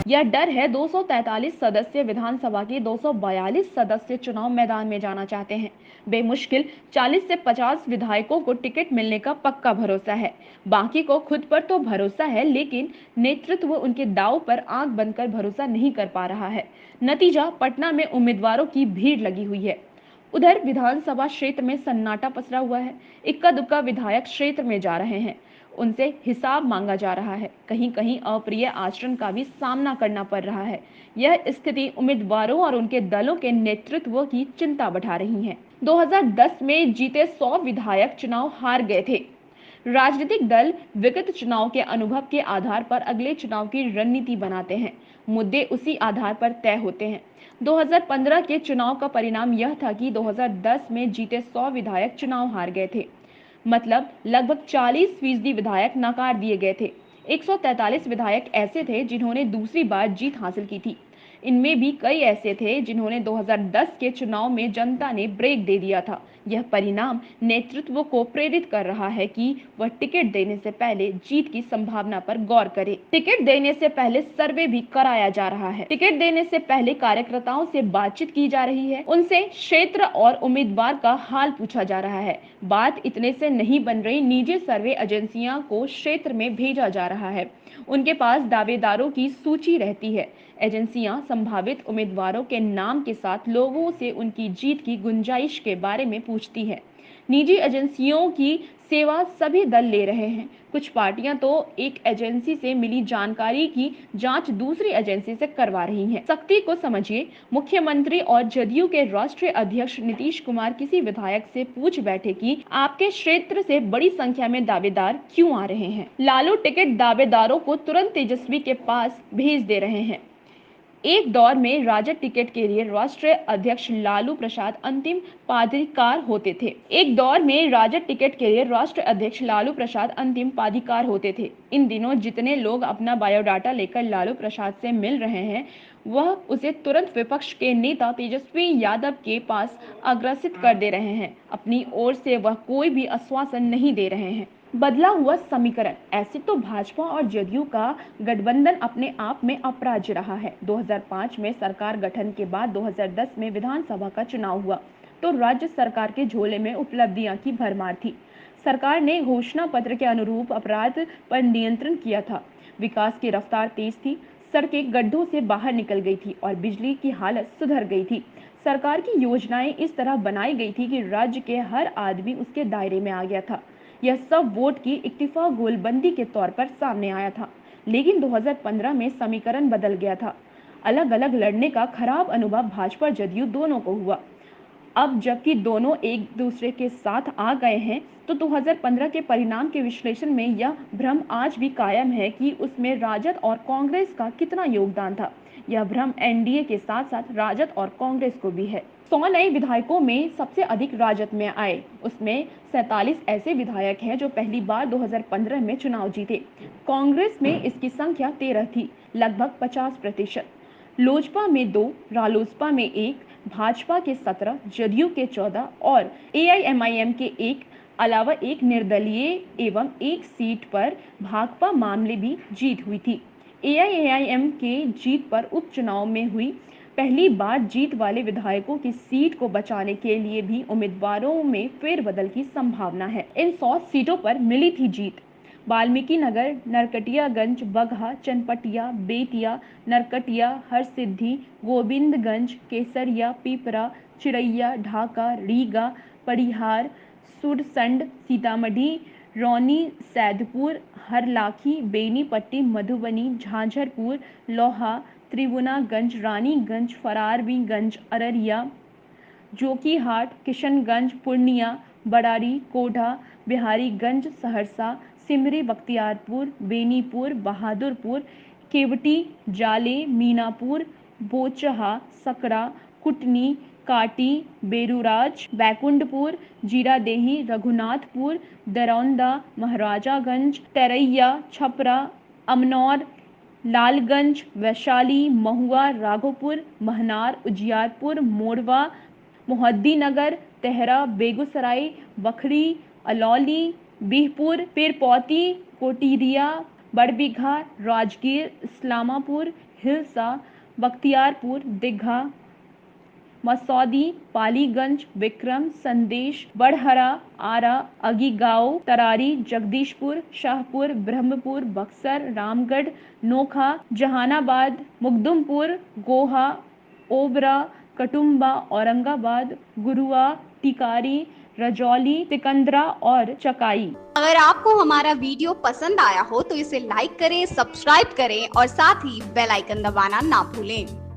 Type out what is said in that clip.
यह डर है 243 सदस्य विधानसभा के 242 सदस्य चुनाव मैदान में जाना चाहते हैं। बेमुश्किल 40 से 50 विधायकों को टिकट मिलने का पक्का भरोसा है। बाकी को खुद पर तो भरोसा है, लेकिन नेतृत्व उनके दांव पर आंख बंद कर भरोसा नहीं कर पा रहा है। नतीजा, पटना में उम्मीदवारों की भीड़ लगी हुई है। उधर विधानसभा क्षेत्र में सन्नाटा पसरा हुआ है। इक्का दुक्का विधायक क्षेत्र में जा रहे हैं, उनसे हिसाब मांगा जा रहा है। कहीं कहीं अप्रिय आचरण का भी सामना करना पड़ रहा है। यह स्थिति उम्मीदवारों और उनके दलों के नेतृत्व की चिंता बढ़ा रही है। 2010 में जीते 100 विधायक चुनाव हार गए थे। राजनीतिक दल विगत चुनाव के अनुभव के आधार पर अगले चुनाव की रणनीति बनाते हैं। मुद्दे उसी आधार पर तय होते हैं। 2015 के चुनाव का परिणाम यह था कि 2010 में जीते 100 विधायक चुनाव हार गए थे। मतलब लगभग 40% विधायक नकार दिए गए थे। 143 विधायक ऐसे थे जिन्होंने दूसरी बार जीत हासिल की थी। इनमें भी कई ऐसे थे जिन्होंने 2010 के चुनाव में जनता ने ब्रेक दे दिया था। यह परिणाम नेतृत्व को प्रेरित कर रहा है कि वह टिकट देने से पहले जीत की संभावना पर गौर करे। टिकट देने से पहले सर्वे भी कराया जा रहा है। टिकट देने से पहले कार्यकर्ताओं से बातचीत की जा रही है। उनसे क्षेत्र और उम्मीदवार का हाल पूछा जा रहा है। बात इतने से नहीं बन रही। निजी सर्वे एजेंसियों को क्षेत्र में भेजा जा रहा है। उनके पास दावेदारों की सूची रहती है। एजेंसियां संभावित उम्मीदवारों के नाम के साथ लोगों से उनकी जीत की गुंजाइश के बारे में पूछती है। निजी एजेंसियों की सेवा सभी दल ले रहे हैं। कुछ पार्टियां तो एक एजेंसी से मिली जानकारी की जांच दूसरी एजेंसी से करवा रही हैं। सख्ती को समझिए। मुख्यमंत्री और जदयू के राष्ट्रीय अध्यक्ष नीतीश कुमार किसी विधायक से पूछ बैठे कि आपके क्षेत्र से बड़ी संख्या में दावेदार क्यों आ रहे हैं। लालू टिकट दावेदारों को तुरंत तेजस्वी के पास भेज दे रहे हैं। एक दौर में राजद टिकट के लिए राष्ट्रीय अध्यक्ष लालू प्रसाद अंतिम पाधिकार होते थे। इन दिनों जितने लोग अपना बायोडाटा लेकर लालू प्रसाद से मिल रहे हैं, वह उसे तुरंत विपक्ष के नेता तेजस्वी यादव के पास अग्रसित कर दे रहे हैं। अपनी ओर से वह कोई भी आश्वासन नहीं दे रहे हैं। बदला हुआ समीकरण। ऐसे तो भाजपा और जदयू का गठबंधन अपने आप में अपराज्य रहा है। 2005 में सरकार गठन के बाद 2010 में विधानसभा का चुनाव हुआ तो राज्य सरकार के झोले में उपलब्धियां की भरमार थी। सरकार ने घोषणा पत्र के अनुरूप अपराध पर नियंत्रण किया था। विकास की रफ्तार तेज थी। सड़कें गड्ढों से बाहर निकल गई थी और बिजली की हालत सुधर गई थी। सरकार की योजनाएं इस तरह बनाई गई थी कि राज्य के हर आदमी उसके दायरे में आ गया था। यह सब वोट की इक्तिफा गोलबंदी के तौर पर सामने आया था। लेकिन 2015 में समीकरण बदल गया था। अलग अलग लड़ने का खराब अनुभव भाजपा जदयू दोनों को हुआ। अब जबकि दोनों एक दूसरे के साथ आ गए हैं, तो 2015 के परिणाम के विश्लेषण में यह भ्रम आज भी कायम है कि उसमें राजद और कांग्रेस का कितना योगदान था। यह भ्रम एनडीए के साथ साथ राजद और कांग्रेस को भी है। 100 नए विधायकों में सबसे अधिक राजद में आए। उसमें 47 ऐसे विधायक हैं जो पहली बार 2015 में चुनाव जीते। कांग्रेस में इसकी संख्या 13 थी, लगभग 50%। लोजपा में 2, रालोसपा में 1, भाजपा के 17, जदयू के 14 और एआईएमआईएम के 1 अलावा एक निर्दलीय एवं एक सीट पर भाकपा मामले भी जीत हुई थी। एआईएमआईएम के जीत पर उपचुनाव में हुई पहली बार जीत वाले विधायकों की सीट को बचाने के लिए भी उम्मीदवारों में फेरबदल की संभावना है। इन 100 सीटों पर मिली थी जीत। वाल्मीकि नगर, नरकटियागंज, बगहा, चनपटिया, बेतिया, नरकटिया, हरसिद्धि, गोविंदगंज, केसरिया, पिपरा, चिरैया, ढाका, रीगा, परिहार, सुरसंड, सीतामढ़ी, रौनी, सैदपुर, हरलाखी, बेनीपट्टी, मधुबनी, झांझरपुर, लोहा, त्रिभुवनागंज, रानीगंज, फरारवीगंज, अररिया, जोकीहाट, किशनगंज, पूर्णिया, बड़ारी, कोढ़ा, बिहारीगंज, सहरसा, सिमरी, बख्तियारपुर, बेनीपुर, बहादुरपुर, केवटी, जाले, मीनापुर, बोचहा, सकरा, कुटनी, काटी, बेरूराज, बैकुंठपुर, जीरादेही, रघुनाथपुर, दरौंदा, महाराजागंज, तरैया, छपरा, अमनौर, लालगंज, वैशाली, महुआ, राघोपुर, महनार, उजियारपुर, मोरवा, मोहद्दीनगर, तेहरा, बेगूसराय, बखरी, अलौली, बिहपुर, पीरपौती, कोटिरिया, बड़बीघा, राजगीर, इस्लामापुर, हिलसा, बख्तियारपुर, दीघा, मसौदी, पालीगंज, विक्रम, संदेश, बड़हरा, आरा, अगीगांव, तरारी, जगदीशपुर, शाहपुर, ब्रह्मपुर, बक्सर, रामगढ़, नोखा, जहानाबाद, मुकदुमपुर, गोहा, ओबरा, कटुम्बा, औरंगाबाद, गुरुआ, टिकारी, रजौली, सिकंदरा और चकाई। अगर आपको हमारा वीडियो पसंद आया हो तो इसे लाइक करें, सब्सक्राइब करें और साथ ही बेल आइकन दबाना ना भूलें।